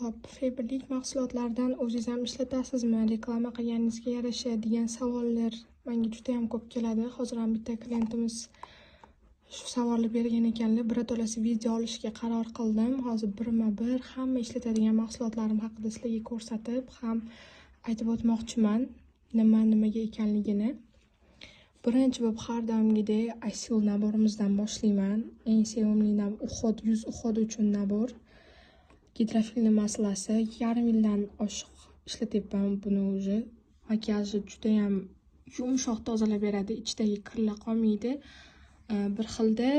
Xo'p, febrlik mahsulotlardan o'zingiz ham ishlatasizmi? Reklama qilganingizga yarasha degan savollar menga juda ham ko'p keladi. Hozir ham bitta klientimiz shu savolni bergan ekanlar. Birato'lasi video olishga qaror qildim. Hozir birma-bir hamma ishlatadigan mahsulotlarim haqida sizlarga ko'rsatib, ham aytib o'tmoqchiman nimaga ekanligini. Birinchi bo'lib har doimgidek Isil naborimizdan boshlayman. Eng sevimli nabor yuz uhodi uchun nabor. Gidrofilni masalasi yarim yildan oshiq ishlatyapman buni o'zi. Makiyaji juda ham yumshoq tozalab beradi, ichidagi kirlar qolmaydi. Bir xilda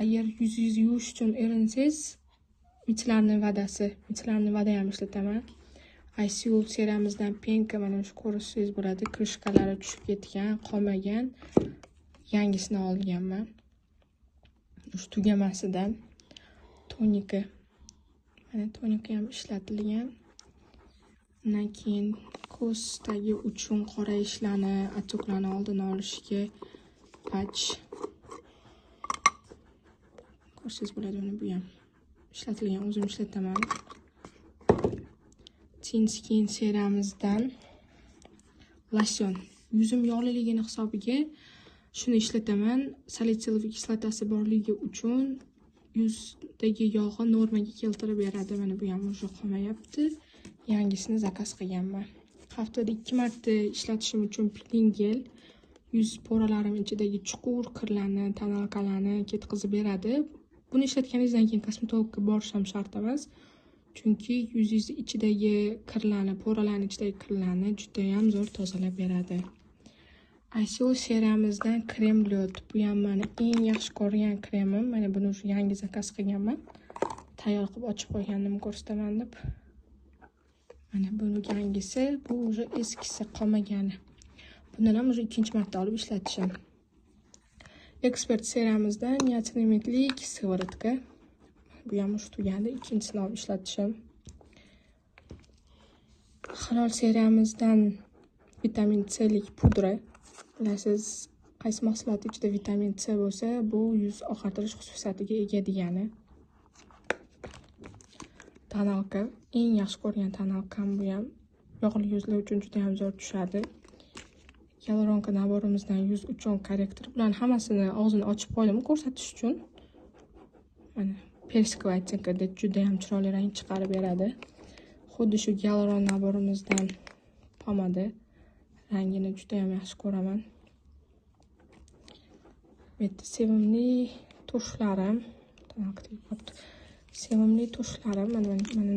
agar yuzingizni yuvish uchun erinsangiz, michlarni vada ham ishlataman. Isil seriyamizdan penka mana shu ko'rsangiz bo'ladi, krishkalari tushib ketgan, qolmagan. Yangisini olganman. Shu tugamasidan tonika. Mana tonika ham ishlatilgan. Undan keyin ko'zdagi uchun qorayishlarni, atoqlarni oldini olishga patch. Ko'rsangiz bo'ladi, bu ham ishlatilgan, o'zim ishlataman. Tin Skin seriyamizdan losyon. Yuzim yog'liligini hisobiga shuni ishlataman. Salitsilov kislotasi borligi uchun yuzdagi yog'ni normaga keltirib beradi. Mana bu ham o'sha qolmayapti. Yangisini zakaz qilganman. Haftada 2 marta ishlatishim uchun peeling gel yuz poralarim ichidagi chuqur kirlarni, tonalkalarni ketkazib beradi. Buni ishlatganingizdan keyin kosmetologga borish ham shart emas. Chunki yuzingiz ichidagi kirlarni, poralarning ichidagi kirlarni juda ham zo'r tozalab beradi. Isil seriyamizdan krem lyod. Bu ham meni eng yaxshi ko'rgan kremim. Mana buni o'sha yangi zakaz qilganman. Tayyor qilib ochib qo'ygandim ko'rsataman deb. Mana bu yangisi, bu o'sha eskisi qolmagani. Bundan ham o'sha 2-marta olib ishlatishim. Expert seriyamizdan niacinamidlik sivaratka. Bu ham shu tugandi, ikkinchisini olib ishlatishim. Hilol seriyamizdan vitamin C lik pudra. Bilasiz, qaysi mahsulot ichida vitamin C bo'lsa, bu yuz oqartirish xususiyatiga ega degani. Tonalka, eng yaxshi ko'rgan tonalkam bu ham. Yog'li yuzlar uchun juda ham zo'r tushadi. Hyaluronka naborimizdan yuz uchun korrektor. Bularning hammasini og'zini ochib qo'ydim ko'rsatish uchun. Mana persikli ottенкida juda ham chiroyli rang chiqarib beradi. Xuddi shu hyaluron naborimizdan pomada. Rangini juda ham yaxshi ko'raman. Bitta sevimli tushlarim. Sevimli tushlarim mana